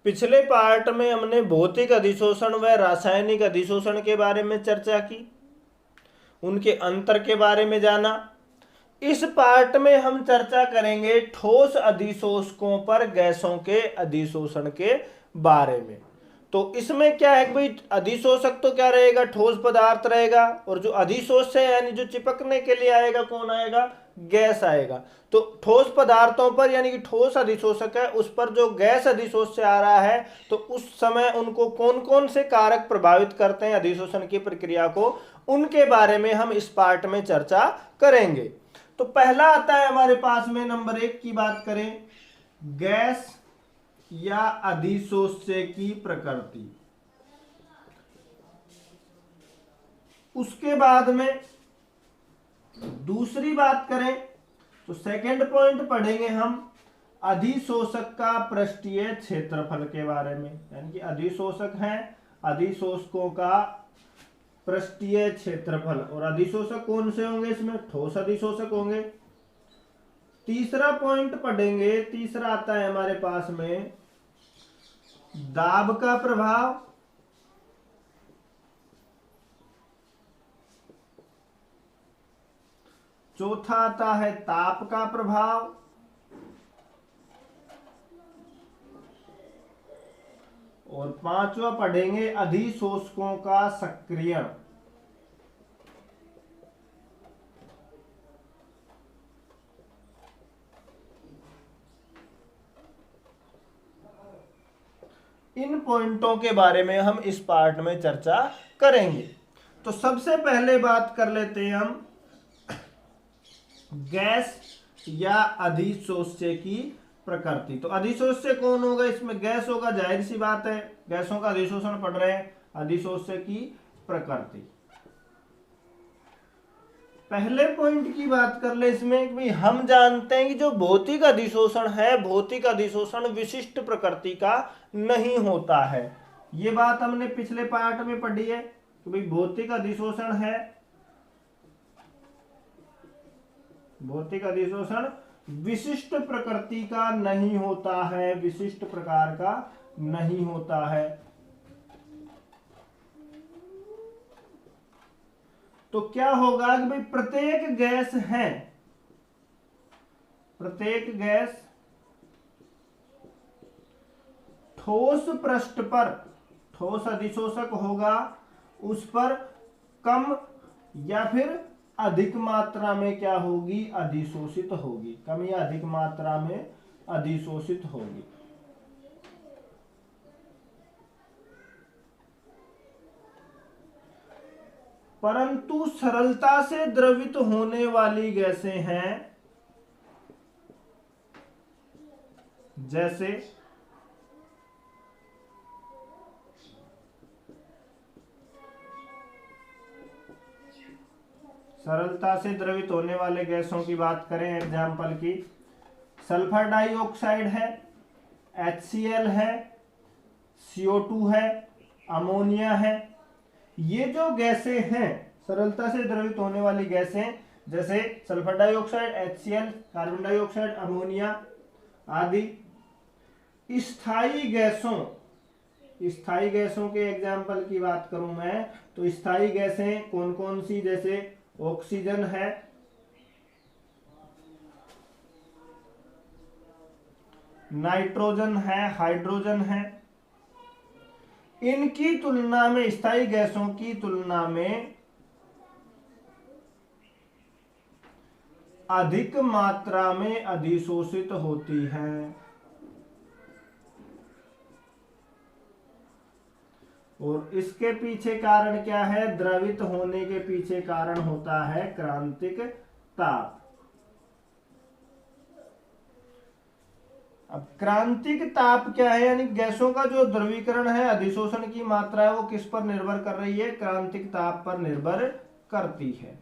पिछले पार्ट में हमने भौतिक अधिशोषण व रासायनिक अधिशोषण के बारे में चर्चा की, उनके अंतर के बारे में जाना। इस पार्ट में हम चर्चा करेंगे ठोस अधिशोषकों पर गैसों के अधिशोषण के बारे में। तो इसमें क्या है कि भाई अधिशोषक तो क्या रहेगा, ठोस पदार्थ रहेगा, और जो अधिशोष्य है यानी जो चिपकने के लिए आएगा कौन आएगा, गैस आएगा। तो ठोस पदार्थों पर यानी कि ठोस अधिशोषक है उस पर जो गैस अधिशोष्य आ रहा है, तो उस समय उनको कौन कौन से कारक प्रभावित करते हैं अधिशोषण की प्रक्रिया को, उनके बारे में हम इस पार्ट में चर्चा करेंगे। तो पहला आता है हमारे पास में, नंबर 1 की बात करें, गैस या अधिशोष्य की प्रकृति। उसके बाद में दूसरी बात करें तो सेकंड पॉइंट पढ़ेंगे हम अधिशोषक का पृष्ठीय क्षेत्रफल के बारे में, यानी कि अधिशोषक हैं, अधिशोषकों का पृष्ठीय क्षेत्रफल। और अधिशोषक कौन से होंगे इसमें, ठोस अधिशोषक होंगे। तीसरा पॉइंट पढ़ेंगे, तीसरा आता है हमारे पास में दाब का प्रभाव। चौथा आता है ताप का प्रभाव। और पांचवा पढ़ेंगे अधिशोषकों का सक्रियण। इन पॉइंटों के बारे में हम इस पार्ट में चर्चा करेंगे। तो सबसे पहले बात कर लेते हैं हम गैस या अधिशोष्य की प्रकृति। तो अधिशोष्य कौन होगा, इसमें गैस होगा, जाहिर सी बात है, गैसों का अधिशोषण पढ़ रहे हैं। अधिशोष्य की प्रकृति, पहले पॉइंट की बात कर ले इसमें कि भाई हम जानते हैं कि जो भौतिक अधिशोषण है, भौतिक अधिशोषण विशिष्ट प्रकृति का नहीं होता है। ये बात हमने पिछले पार्ट में पढ़ी है कि भाई भौतिक अधिशोषण है, भौतिक अधिशोषण विशिष्ट प्रकृति का नहीं होता है, विशिष्ट प्रकार का नहीं होता है। तो क्या होगा कि भाई प्रत्येक गैस है, प्रत्येक गैस ठोस पृष्ठ पर, ठोस अधिशोषक होगा, उस पर कम या फिर अधिक मात्रा में क्या होगी, अधिशोषित होगी, कम या अधिक मात्रा में अधिशोषित होगी। परंतु सरलता से द्रवित होने वाली गैसें हैं, जैसे सरलता से द्रवित होने वाले गैसों की बात करें एग्जाम्पल की, सल्फर डाइऑक्साइड है, HCl है, CO2 है, अमोनिया है। ये जो गैसें हैं सरलता से द्रवित होने वाली गैसें, जैसे sulphur dioxide, HCl, carbon dioxide, ammonia आदि। स्थायी गैसों, स्थायी गैसों के एग्जाम्पल की बात करूं मैं तो स्थायी गैसें कौन कौन सी, जैसे ऑक्सीजन है, नाइट्रोजन है, हाइड्रोजन है। इनकी तुलना में, स्थायी गैसों की तुलना में अधिक मात्रा में अधिशोषित होती है। और इसके पीछे कारण क्या है, द्रवित होने के पीछे कारण होता है क्रांतिक ताप। अब क्रांतिक ताप क्या है, यानी गैसों का जो द्रवीकरण है, अधिशोषण की मात्रा है, वो किस पर निर्भर कर रही है, क्रांतिक ताप पर निर्भर करती है।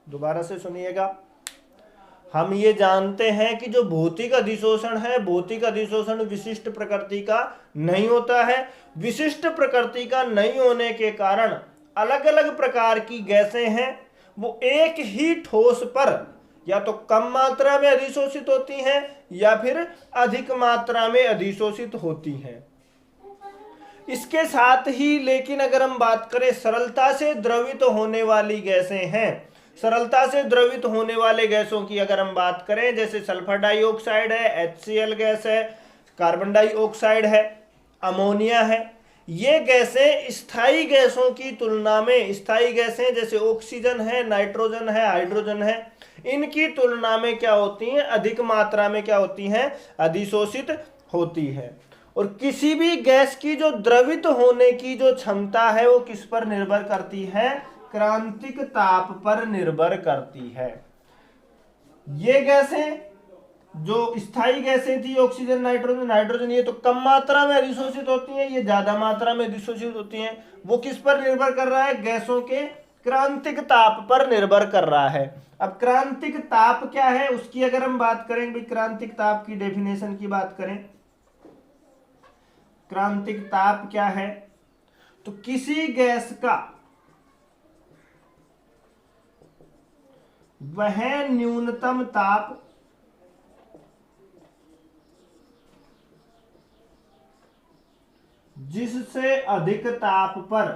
दोबारा से सुनिएगा, हम ये जानते हैं कि जो भौतिक अधिशोषण है, भौतिक अधिशोषण विशिष्ट प्रकृति का नहीं होता है। विशिष्ट प्रकृति का नहीं होने के कारण अलग अलग प्रकार की गैसें हैं, वो एक ही ठोस पर या तो कम मात्रा में अधिशोषित होती हैं या फिर अधिक मात्रा में अधिशोषित होती हैं। इसके साथ ही लेकिन अगर हम बात करें सरलता से द्रवित होने वाली गैसें हैं, सरलता से द्रवित होने वाले गैसों की अगर हम बात करें, जैसे सल्फर डाइऑक्साइड है, HCl गैस है, कार्बन डाइऑक्साइड है, अमोनिया है, ये गैसें स्थायी गैसों की तुलना में, स्थायी गैसें जैसे ऑक्सीजन है, नाइट्रोजन है, हाइड्रोजन है, इनकी तुलना में क्या होती हैं, अधिक मात्रा में क्या होती हैं, अधिशोषित होती है। और किसी भी गैस की जो द्रवित होने की जो क्षमता है वो किस पर निर्भर करती है, क्रांतिक ताप पर निर्भर करती है। ये गैसें जो स्थायी गैसें थी, ऑक्सीजन, नाइट्रोजन, हाइड्रोजन, ये तो कम मात्रा में अधिशोषित होती हैं, ये ज्यादा मात्रा में अधिशोषित होती हैं। वो किस पर निर्भर कर रहा है, गैसों के क्रांतिक ताप पर निर्भर कर रहा है। अब क्रांतिक ताप क्या है उसकी अगर हम बात करें, भाई क्रांतिक ताप की डेफिनेशन की बात करें, क्रांतिक ताप क्या है, तो किसी गैस का वह न्यूनतम ताप जिससे अधिक ताप पर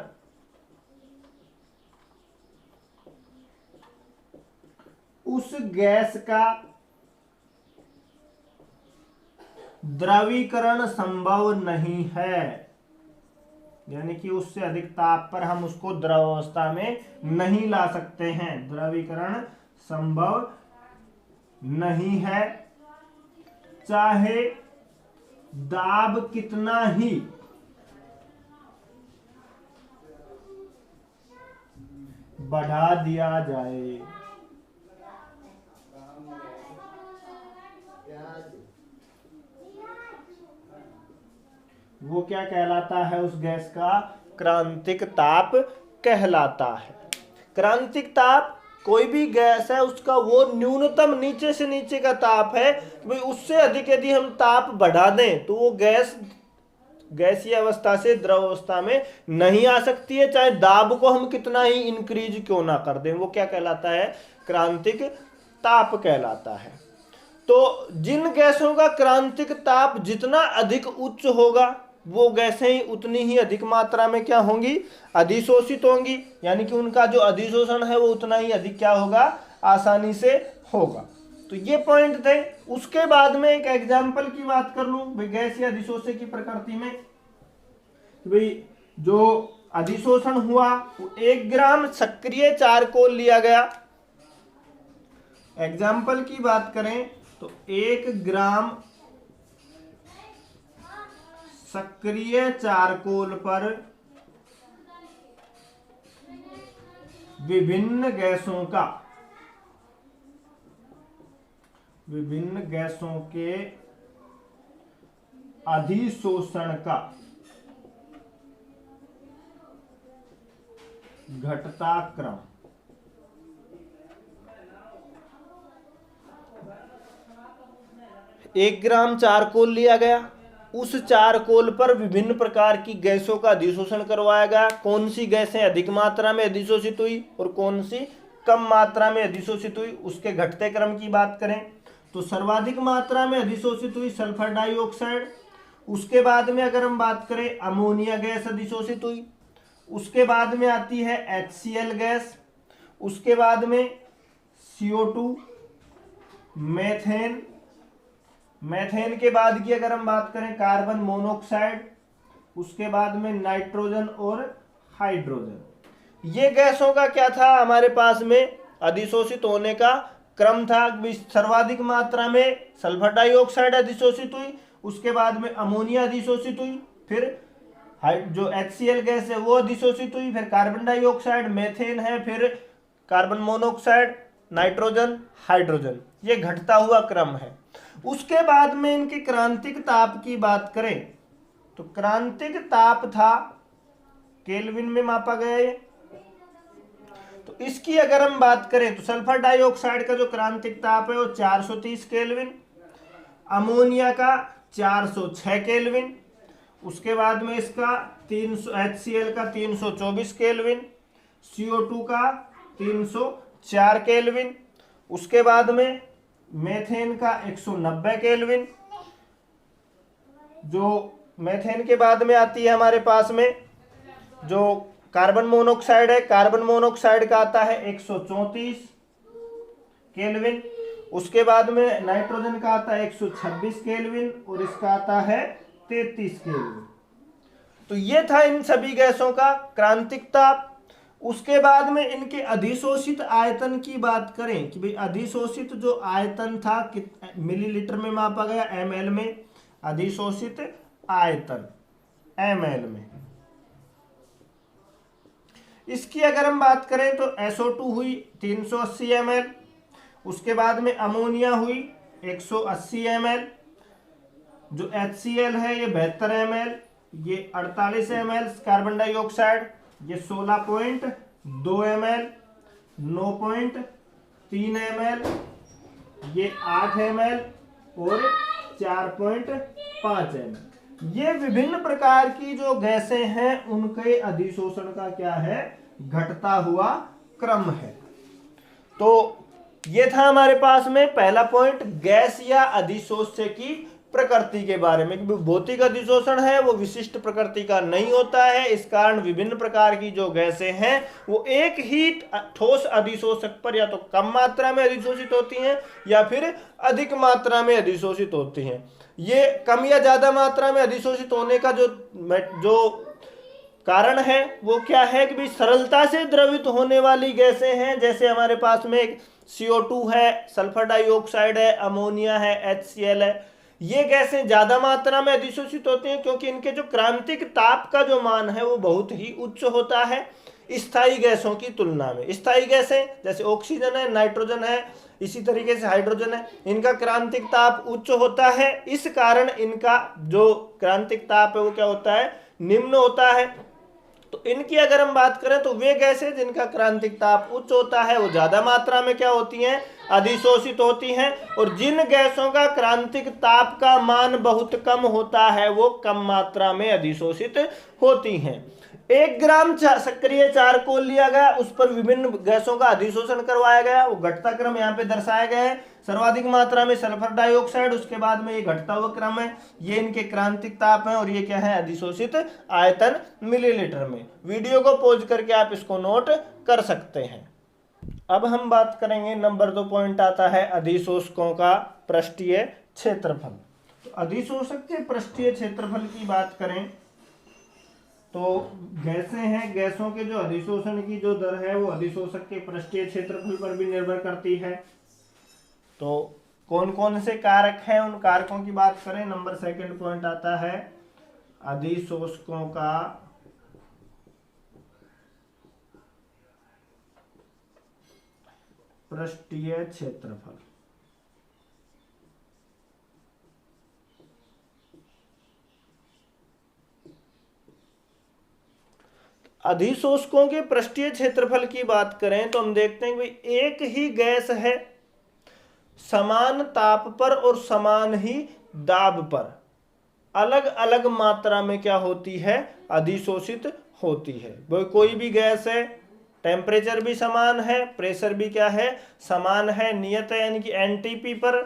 उस गैस का द्रवीकरण संभव नहीं है, यानी कि उससे अधिक ताप पर हम उसको द्रव अवस्था में नहीं ला सकते हैं, द्रवीकरण संभव नहीं है, चाहे दाब कितना ही बढ़ा दिया जाए। वो क्या कहलाता है, उस गैस का क्रांतिक ताप कहलाता है। क्रांतिक ताप कोई भी गैस है उसका वो न्यूनतम नीचे से नीचे का ताप है, भाई उससे अधिक यदि हम ताप बढ़ा दें तो वो गैस गैसीय अवस्था से द्रव अवस्था में नहीं आ सकती है, चाहे दाब को हम कितना ही इंक्रीज क्यों ना कर दें, वो क्या कहलाता है, क्रांतिक ताप कहलाता है। तो जिन गैसों का क्रांतिक ताप जितना अधिक उच्च होगा वो गैसें ही उतनी ही अधिक मात्रा में क्या होंगी, अधिशोषित होंगी, यानी कि उनका जो अधिशोषण है वो उतना ही अधिक क्या होगा, आसानी से होगा। तो ये पॉइंट थे। उसके बाद में एक एग्जाम्पल की बात कर लूं भाई गैस या अधिशोषण की प्रकृति में, भाई जो अधिशोषण हुआ वो 1 ग्राम सक्रिय चारकोल लिया गया। एग्जाम्पल की बात करें तो 1 ग्राम सक्रिय चारकोल पर विभिन्न गैसों के अधिशोषण का घटता क्रम, एक ग्राम चारकोल लिया गया, उस चारकोल पर विभिन्न प्रकार की गैसों का अधिशोषण करवाया गया। कौन सी गैसें अधिक मात्रा में अधिशोषित हुई और कौन सी कम मात्रा में अधिशोषित हुई, उसके घटते क्रम की बात करें तो सर्वाधिक मात्रा में अधिशोषित हुई सल्फर डाइऑक्साइड। उसके बाद में अगर हम बात करें अमोनिया गैस अधिशोषित हुई। उसके बाद में आती है HCl गैस। उसके बाद में CO2, मेथेन के बाद की अगर हम बात करें कार्बन मोनोऑक्साइड। उसके बाद में नाइट्रोजन और हाइड्रोजन। ये गैसों का क्या था, हमारे पास में अधिशोषित होने का क्रम था। सर्वाधिक मात्रा में सल्फर डाइऑक्साइड अधिशोषित हुई, उसके बाद में अमोनिया अधिशोषित हुई, फिर जो HCl गैस है वो अधिशोषित हुई, फिर कार्बन डाइऑक्साइड, मेथेन है, फिर कार्बन मोनोऑक्साइड, नाइट्रोजन, हाइड्रोजन। ये घटता हुआ क्रम है। उसके बाद में इनके क्रांतिक ताप की बात करें तो क्रांतिक ताप था केल्विन में मापा गया है। तो इसकी अगर हम बात करें तो सल्फर डाइऑक्साइड का जो क्रांतिक ताप है वो 430 केल्विन, अमोनिया का 406 केल्विन, उसके बाद में इसका 300 HCl का 324 केल्विन, CO2 का 304 केल्विन, उसके बाद में मेथेन का 190 केल्विन। जो मेथेन के बाद में आती है हमारे पास में जो कार्बन मोनोऑक्साइड है, कार्बन मोनोऑक्साइड का आता है 134 केल्विन। उसके बाद में नाइट्रोजन का आता है 126 केल्विन और इसका आता है 33 केल्विन। तो ये था इन सभी गैसों का क्रांतिक ताप। उसके बाद में इनके अधिशोषित आयतन की बात करें कि भाई अधिशोषित जो आयतन था मिलीलीटर में मापा गया, ml में, अधिशोषित आयतन ml में। इसकी अगर हम बात करें तो SO2 हुई 380 ml, उसके बाद में अमोनिया हुई 180 ml, जो HCl है ये 72 ml, ये 48 ml कार्बन डाइऑक्साइड, ये 16.2 ml, 9.3 ml, ये 8 ml और 4.5 ml। ये विभिन्न प्रकार की जो गैसें हैं उनके अधिशोषण का क्या है, घटता हुआ क्रम है। तो ये था हमारे पास में पहला पॉइंट, गैस या अधिशोष्य की प्रकृति के बारे में। भौतिक अधिशोषण है वो विशिष्ट प्रकृति का नहीं होता है, इस कारण विभिन्न प्रकार की जो गैसें हैं वो एक ही ठोस अधिशोषक पर या तो कम मात्रा में अधिशोषित होती हैं या फिर अधिक मात्रा में अधिशोषित होती हैं। ये कम या ज्यादा मात्रा में अधिशोषित होने का जो कारण है वो क्या है कि भाई सरलता से द्रवित होने वाली गैसें हैं, जैसे हमारे पास में एक CO2 है, सल्फर डाइऑक्साइड है, अमोनिया है, HCl है। ये गैसें ज्यादा मात्रा में अधिशोषित होती हैं क्योंकि इनके जो क्रांतिक ताप का जो मान है वो बहुत ही उच्च होता है स्थायी गैसों की तुलना में। स्थायी गैसें जैसे ऑक्सीजन है, नाइट्रोजन है, इसी तरीके से हाइड्रोजन है, इनका क्रांतिक ताप उच्च होता है, इस कारण इनका जो क्रांतिक ताप है वो क्या होता है, निम्न होता है। तो इनकी अगर हम बात करें तो वे गैसें जिनका क्रांतिक ताप उच्च होता है वो ज्यादा मात्रा में क्या होती हैं, अधिशोषित होती हैं, और जिन गैसों का क्रांतिक ताप का मान बहुत कम होता है वो कम मात्रा में अधिशोषित होती हैं। 1 ग्राम सक्रिय चारकोल लिया गया, उस पर विभिन्न गैसों का अधिशोषण करवाया गया, वो घटता क्रम यहाँ पे दर्शाया गया है। सर्वाधिक मात्रा में सल्फर डाइऑक्साइड, उसके बाद में ये घटता हुआ क्रम है, ये इनके क्रांतिक ताप है और ये क्या है, अधिशोषित आयतन मिलीलीटर में। वीडियो को पॉज करके आप इसको नोट कर सकते हैं। अब हम बात करेंगे, नंबर 2 पॉइंट आता है अधिशोषकों का पृष्ठीय क्षेत्रफल। तो अधिशोषक के पृष्ठीय क्षेत्रफल की बात करें तो गैसें हैं, गैसों के जो अधिशोषण की जो दर है वो अधिशोषक के पृष्ठीय क्षेत्रफल पर भी निर्भर करती है। तो कौन कौन से कारक हैं, उन कारकों की बात करें, नंबर 2 पॉइंट आता है अधिशोषकों का पृष्ठीय क्षेत्रफल। अधिशोषकों के पृष्ठीय क्षेत्रफल की बात करें तो हम देखते हैं कि एक ही गैस है, समान ताप पर और समान ही दाब पर अलग अलग मात्रा में क्या होती है, अधिशोषित होती है। वो कोई भी गैस है, टेम्परेचर भी समान है, प्रेशर भी क्या है, समान है, नियत है यानी कि एनटीपी पर,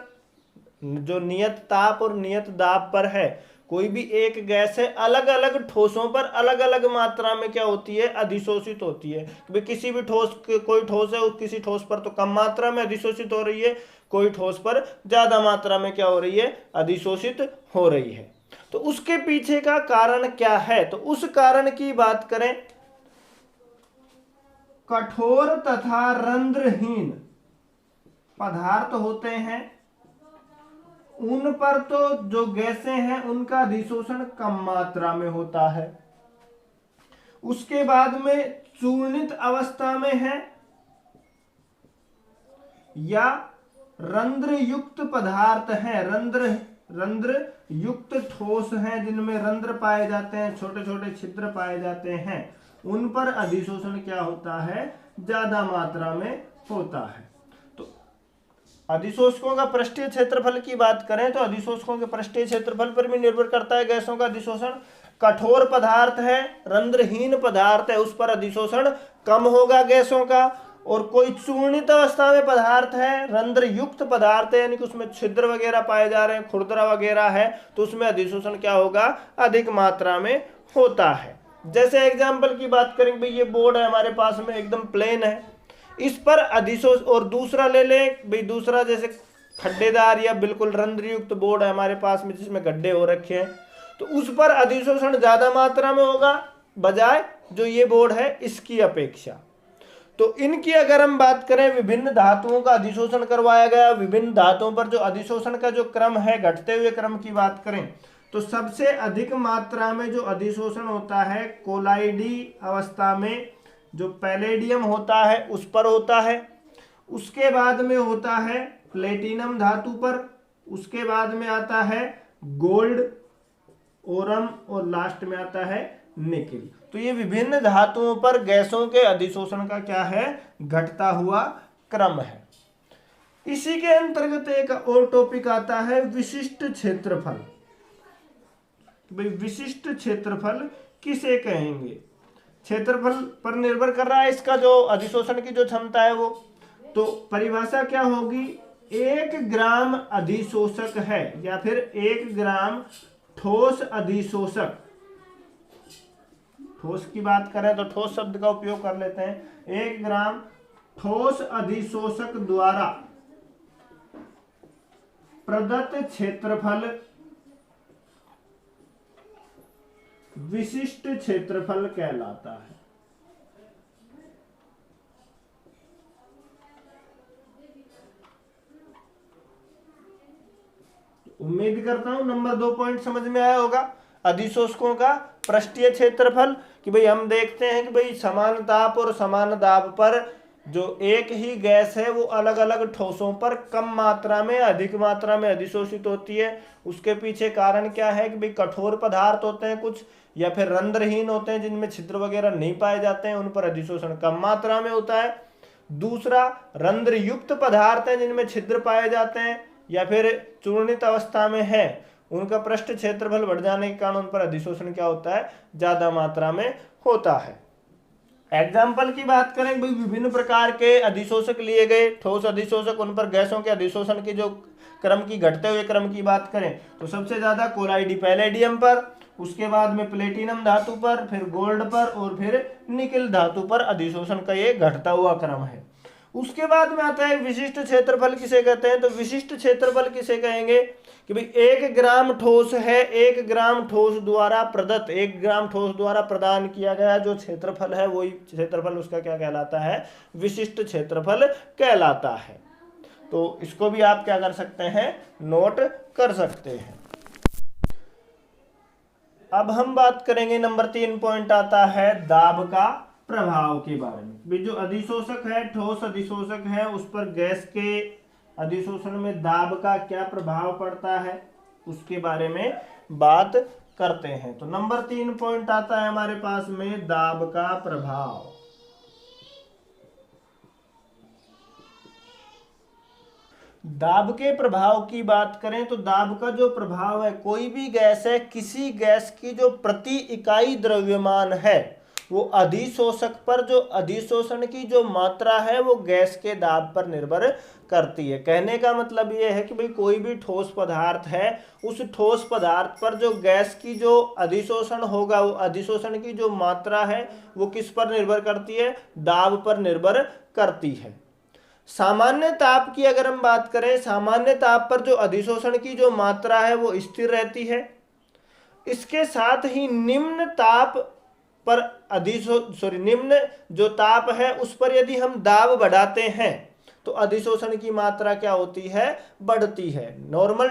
जो नियत ताप और नियत दाब पर है, कोई भी एक गैस है, अलग अलग ठोसों पर अलग अलग मात्रा में क्या होती है, अधिशोषित होती है। तो किसी भी ठोस, कोई ठोस है, किसी ठोस पर तो कम मात्रा में अधिशोषित हो रही है, कोई ठोस पर ज्यादा मात्रा में क्या हो रही है, अधिशोषित हो रही है। तो उसके पीछे का कारण क्या है, तो उस कारण की बात करें, कठोर तथा रंध्रहीन पदार्थ होते हैं, उन पर तो जो गैसें हैं उनका अधिशोषण कम मात्रा में होता है। उसके बाद में चूर्णित अवस्था में है या रंध्र युक्त पदार्थ है, रंध्र युक्त ठोस हैं जिनमें रंध्र पाए जाते हैं, छोटे छोटे छिद्र पाए जाते हैं, उन पर अधिशोषण क्या होता है, ज्यादा मात्रा में होता है। तो अधिशोषकों का पृष्ठीय क्षेत्रफल की बात करें तो अधिशोषकों के पृष्ठीय क्षेत्रफल पर भी निर्भर करता है गैसों का अधिशोषण। कठोर पदार्थ है, रंध्रहीन पदार्थ है, उस पर अधिशोषण कम होगा गैसों का, और कोई चूर्णित अवस्था में पदार्थ है, रंध्र युक्त पदार्थ है, यानी कि उसमें छिद्र वगैरह पाए जा रहे हैं, खुरदरा वगैरह है, तो उसमें अधिशोषण क्या होगा, अधिक मात्रा में होता है। जैसे एग्जाम्पल की बात करें, भाई ये बोर्ड है हमारे पास में, एकदम प्लेन है, इस पर अधिशोषण, और दूसरा ले लें भाई, दूसरा जैसे खड्डेदार या बिल्कुल रंध्र युक्त बोर्ड है हमारे पास में जिसमें गड्ढे हो रखे हैं, तो उस पर अधिशोषण ज्यादा मात्रा में होगा बजाय जो ये बोर्ड है इसकी अपेक्षा। तो इनकी अगर हम बात करें, विभिन्न धातुओं का अधिशोषण करवाया गया, विभिन्न धातुओं पर जो अधिशोषण का जो क्रम है, घटते हुए क्रम की बात करें, तो सबसे अधिक मात्रा में जो अधिशोषण होता है कोलाइडी अवस्था में, जो पैलेडियम होता है उस पर होता है, उसके बाद में होता है प्लेटिनम धातु पर, उसके बाद में आता है गोल्ड, ओरम, और लास्ट में आता है निकिल। तो ये विभिन्न धातुओं पर गैसों के अधिशोषण का क्या है, घटता हुआ क्रम है। इसी के अंतर्गत एक और टॉपिक आता है विशिष्ट क्षेत्रफल। भाई विशिष्ट क्षेत्रफल किसे कहेंगे, क्षेत्रफल पर निर्भर कर रहा है इसका जो अधिशोषण की जो क्षमता है वो। तो परिभाषा क्या होगी, 1 ग्राम अधिशोषक है, या फिर 1 ग्राम ठोस अधिशोषक, ठोस की बात करें तो ठोस शब्द का उपयोग कर लेते हैं, 1 ग्राम ठोस अधिशोषक द्वारा प्रदत्त क्षेत्रफल विशिष्ट क्षेत्रफल कहलाता है। उम्मीद करता हूं नंबर 2 पॉइंट समझ में आया होगा। अधिशोषकों का पृष्ठीय क्षेत्रफल, कि भाई हम देखते हैं कि भाई समान ताप और समान दाब पर जो एक ही गैस है वो अलग अलग ठोसों पर कम मात्रा में अधिक मात्रा में अधिशोषित होती है। उसके पीछे कारण क्या है कि भाई कठोर पदार्थ होते हैं कुछ, या फिर रंध्रहीन होते हैं जिनमें छिद्र वगैरह नहीं पाए जाते हैं, उन पर अधिशोषण कम मात्रा में होता है। दूसरा, रंध्र युक्त पदार्थ हैं जिनमें छिद्र पाए जाते हैं या फिर चूर्णित अवस्था में है, उनका पृष्ठ क्षेत्रफल बढ़ जाने के कारण उन पर अधिशोषण क्या होता है, ज्यादा मात्रा में होता है। एग्जाम्पल की बात करें, भाई विभिन्न प्रकार के अधिशोषक लिए गए, ठोस अधिशोषक, उन पर गैसों के अधिशोषण की जो क्रम की घटते हुए क्रम की बात करें तो सबसे ज्यादा कोलाइडी पैलेडियम पर, उसके बाद में प्लेटिनम धातु पर, फिर गोल्ड पर, और फिर निकिल धातु पर अधिशोषण का ये घटता हुआ क्रम है। उसके बाद में आता है विशिष्ट क्षेत्रफल किसे कहते हैं। तो विशिष्ट क्षेत्रफल किसे कहेंगे कि भाई 1 ग्राम ठोस है, 1 ग्राम ठोस द्वारा प्रदत्त, 1 ग्राम ठोस द्वारा प्रदान किया गया जो क्षेत्रफल है वही क्षेत्रफल उसका क्या कहलाता है, विशिष्ट क्षेत्रफल कहलाता है। तो इसको भी आप क्या कर सकते हैं, नोट कर सकते हैं। अब हम बात करेंगे, नंबर 3 पॉइंट आता है दाब का प्रभाव के बारे में। जो अधिशोषक है, ठोस अधिशोषक है, उस पर गैस के अधिशोषण में दाब का क्या प्रभाव पड़ता है उसके बारे में बात करते हैं। तो नंबर 3 पॉइंट आता है हमारे पास में दाब का प्रभाव। दाब के प्रभाव की बात करें तो दाब का जो प्रभाव है, कोई भी गैस है, किसी गैस की जो प्रति इकाई द्रव्यमान है वो अधिशोषक पर जो अधिशोषण की जो मात्रा है वो गैस के दाब पर निर्भर करती है। कहने का मतलब ये है कि भाई कोई भी ठोस पदार्थ है, उस ठोस पदार्थ पर जो गैस की जो अधिशोषण होगा, वो अधिशोषण की जो मात्रा है वो किस पर निर्भर करती है, दाब पर निर्भर करती है। सामान्य ताप की अगर हम बात करें, सामान्य ताप पर जो अधिशोषण की जो मात्रा है वो स्थिर रहती है। इसके साथ ही निम्न ताप पर निम्न जो ताप है उस पर यदि हम दाब बढ़ाते हैं तो अधिशोषण की मात्रा क्या होती है, बढ़ती है। नॉर्मल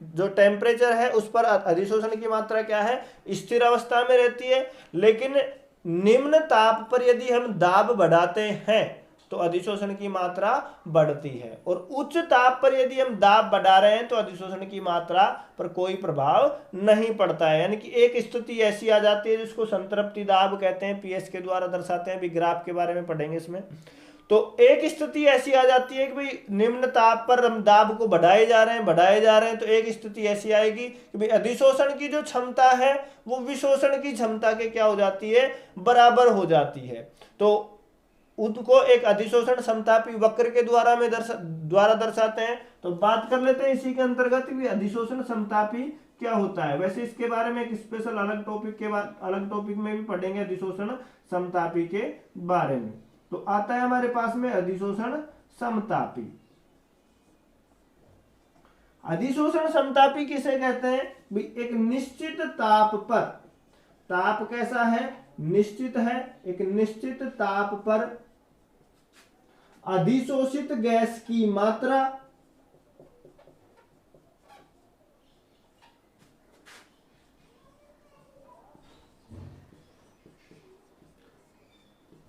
जो टेम्परेचर है उस पर अधिशोषण की मात्रा क्या है, स्थिर अवस्था में रहती है। लेकिन निम्न ताप पर यदि हम दाब बढ़ाते हैं तो अधिशोषण की मात्रा बढ़ती है, और उच्च ताप पर यदि हम दाब बढ़ा रहे हैं तो अधिशोषण की मात्रा पर कोई प्रभाव नहीं पड़ता है। यानी कि एक स्थिति ऐसी आ जाती है जिसको संतृप्ति दाब कहते हैं, पीएस के द्वारा दर्शाते हैं, अभी ग्राफ के बारे में पढ़ेंगे इसमें। तो एक स्थिति ऐसी आ जाती है कि भाई निम्न ताप पर हम दाब को बढ़ाए जा रहे हैं, तो एक स्थिति ऐसी आएगी कि भाई अधिशोषण की जो क्षमता है वो विशोषण की क्षमता के क्या हो जाती है, बराबर हो जाती है। तो उनको एक अधिशोषण समतापी वक्र के द्वारा दर्शाते हैं। तो बात कर लेते हैं इसी के अंतर्गत भी अधिशोषण समतापी क्या होता है। वैसे इसके बारे में एक स्पेशल अलग टॉपिक में भी पढ़ेंगे अधिशोषण समतापी के बारे में। तो आता है हमारे पास में अधिशोषण समतापी। अधिशोषण समतापी किसे कहते हैं भाई, एक निश्चित ताप पर, ताप कैसा है, निश्चित है, एक निश्चित ताप पर अधिशोषित गैस की मात्रा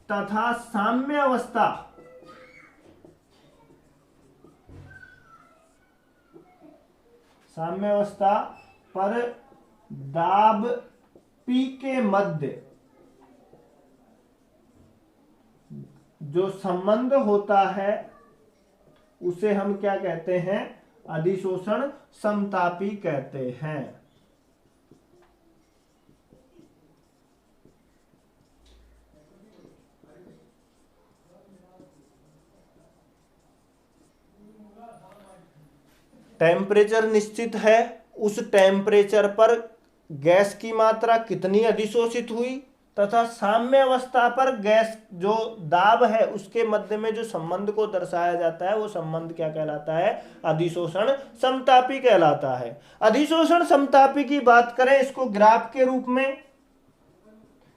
तथा साम्यावस्था पर दाब P के मध्य जो संबंध होता है उसे हम क्या कहते हैं, अधिशोषण समतापी कहते हैं। टेम्परेचर निश्चित है, उस टेम्परेचर पर गैस की मात्रा कितनी अधिशोषित हुई तथा साम्य अवस्था पर गैस जो दाब है उसके मध्य में जो संबंध को दर्शाया जाता है वो संबंध क्या कहलाता है, अधिशोषण समतापी कहलाता है। अधिशोषण समतापी की बात करें, इसको ग्राफ के रूप में,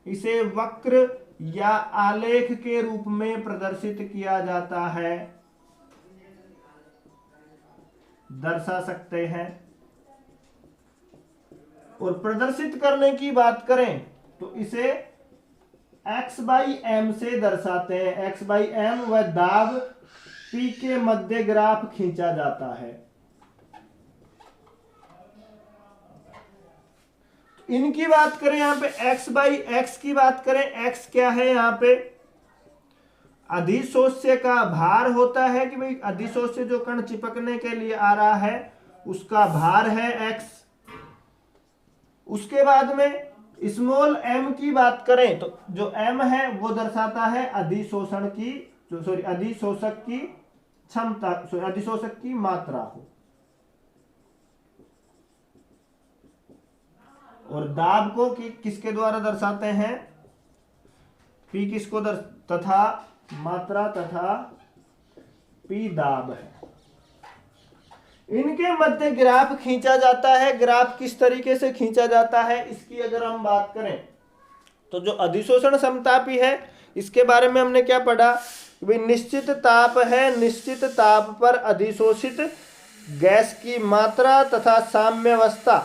इसे वक्र या आलेख के रूप में प्रदर्शित किया जाता है, दर्शा सकते हैं। और प्रदर्शित करने की बात करें तो इसे x/m से दर्शाते हैं। x/m व दाब P के मध्य ग्राफ खींचा जाता है। इनकी बात करें यहां पे x/x की बात करें, x क्या है यहां पे, अधिशोष्य का भार होता है कि भाई अधिशोष्य जो कण चिपकने के लिए आ रहा है उसका भार है x। उसके बाद में स्मॉल m की बात करें तो जो m है वो दर्शाता है अधिशोषण की अधिशोषक की क्षमता, अधिशोषक की मात्रा हो। और दाब को किसके द्वारा दर्शाते हैं, P किसको तथा मात्रा तथा P दाब है। इनके मध्य ग्राफ खींचा जाता है। ग्राफ किस तरीके से खींचा जाता है इसकी अगर हम बात करें तो जो अधिशोषण समतापी है इसके बारे में हमने क्या पढ़ा, निश्चित ताप है, निश्चित ताप पर अधिशोषित गैस की मात्रा तथा साम्यावस्था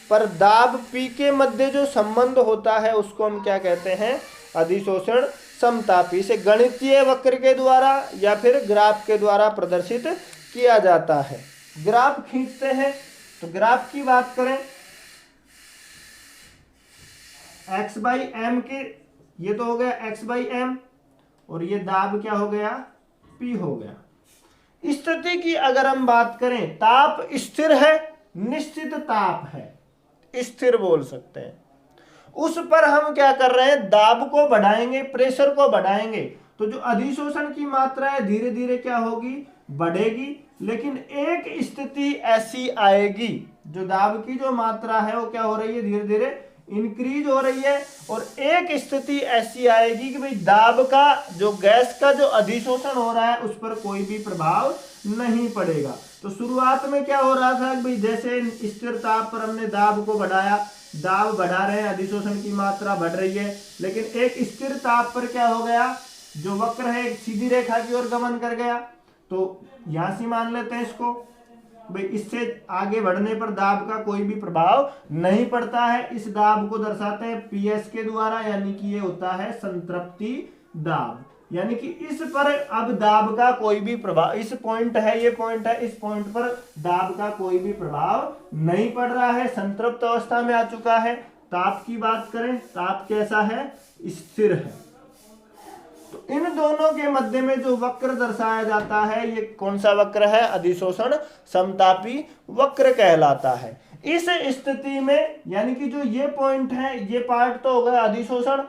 पर दाब P के मध्य जो संबंध होता है उसको हम क्या कहते हैं, अधिशोषण समतापी। से गणितीय वक्र के द्वारा या फिर ग्राफ के द्वारा प्रदर्शित किया जाता है। ग्राफ खींचते हैं तो ग्राफ की बात करें, x/m के ये तो हो गया x/m और ये दाब क्या हो गया, P हो गया। स्थिति की अगर हम बात करें, ताप स्थिर है, निश्चित ताप है, स्थिर बोल सकते हैं, उस पर हम क्या कर रहे हैं, दाब को बढ़ाएंगे, प्रेशर को बढ़ाएंगे तो जो अधिशोषण की मात्रा है धीरे धीरे क्या होगी, बढ़ेगी। लेकिन एक स्थिति ऐसी आएगी जो दाब की जो मात्रा है वो क्या हो रही है, धीरे धीरे इंक्रीज हो रही है। और एक स्थिति ऐसी आएगी कि भाई दाब का जो गैस का जो अधिशोषण हो रहा है उस पर कोई भी प्रभाव नहीं पड़ेगा। तो शुरुआत में क्या हो रहा था कि भाई जैसे स्थिर ताप पर हमने दाब को बढ़ाया, दाब बढ़ा रहे हैं, अधिशोषण की मात्रा बढ़ रही है, लेकिन एक स्थिर ताप पर क्या हो गया, जो वक्र है एक सीधी रेखा की ओर गमन कर गया। तो यहां से मान लेते हैं इसको भाई, इससे आगे बढ़ने पर दाब का कोई भी प्रभाव नहीं पड़ता है। इस दाब को दर्शाते हैं PS के द्वारा, यानी कि ये होता है संतृप्ति दाब, यानी कि इस पर अब दाब का कोई भी प्रभाव, इस पॉइंट है, ये पॉइंट है, इस पॉइंट पर दाब का कोई भी प्रभाव नहीं पड़ रहा है, संतृप्त अवस्था में आ चुका है। ताप की बात करें, ताप कैसा है, स्थिर है। तो इन दोनों के मध्य में जो वक्र दर्शाया जाता है ये कौन सा वक्र है, अधिशोषण समतापी वक्र कहलाता है। इस स्थिति में यानी कि जो ये पॉइंट है, ये पार्ट तो हो गया अधिशोषण,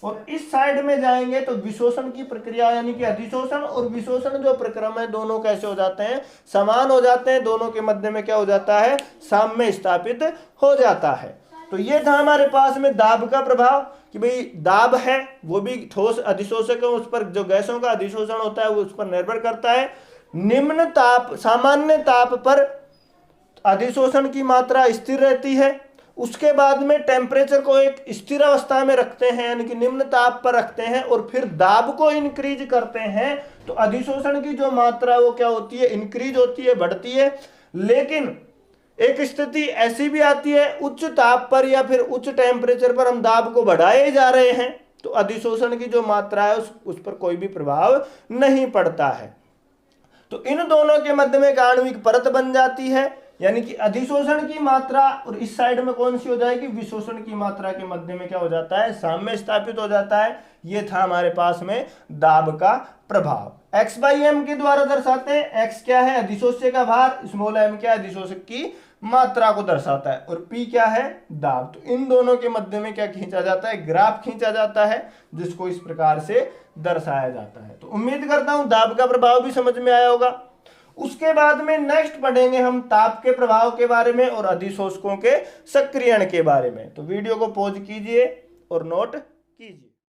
और इस साइड में जाएंगे तो विशोषण की प्रक्रिया यानी कि अधिशोषण और विशोषण जो प्रक्रम है दोनों कैसे हो जाते हैं, समान हो जाते हैं, दोनों के मध्य में क्या हो जाता है, साम्य स्थापित हो जाता है। तो ये था हमारे पास में दाब का प्रभाव कि भाई दाब है वो भी ठोस अधिशोषक है, उस पर जो गैसों का अधिशोषण होता है वो उस पर निर्भर करता है। निम्न ताप सामान्य ताप पर अधिशोषण की मात्रा स्थिर रहती है, उसके बाद में टेम्परेचर को एक स्थिर अवस्था में रखते हैं यानी कि निम्न ताप पर रखते हैं और फिर दाब को इंक्रीज करते हैं, तो अधिशोषण की जो मात्रा है वो क्या होती है, इंक्रीज होती है, बढ़ती है। लेकिन एक स्थिति ऐसी भी आती है उच्च ताप पर या फिर उच्च टेम्परेचर पर हम दाब को बढ़ाए जा रहे हैं तो अधिशोषण की जो मात्रा है उस पर कोई भी प्रभाव नहीं पड़ता है। तो इन दोनों के मध्य में एक आणविक परत बन जाती है यानी कि अधिशोषण की मात्रा और इस साइड में कौन सी हो जाएगी, विशोषण की मात्रा के मध्य में क्या हो जाता है, साम्य स्थापित हो जाता है। ये था हमारे पास में दाब का प्रभाव। x बाई एम के द्वारा दर्शाते हैं। x क्या है, अधिशोष्य का भार, स्मॉल m क्या है, अधिशोषक की मात्रा को दर्शाता है, और p क्या है, दाब। तो इन दोनों के मध्य में क्या खींचा जाता है, ग्राफ खींचा जाता है जिसको इस प्रकार से दर्शाया जाता है। तो उम्मीद करता हूं दाब का प्रभाव भी समझ में आया होगा। उसके बाद में नेक्स्ट पढ़ेंगे हम ताप के प्रभाव के बारे में और अधिशोषकों के सक्रियण के बारे में। तो वीडियो को पॉज कीजिए और नोट कीजिए।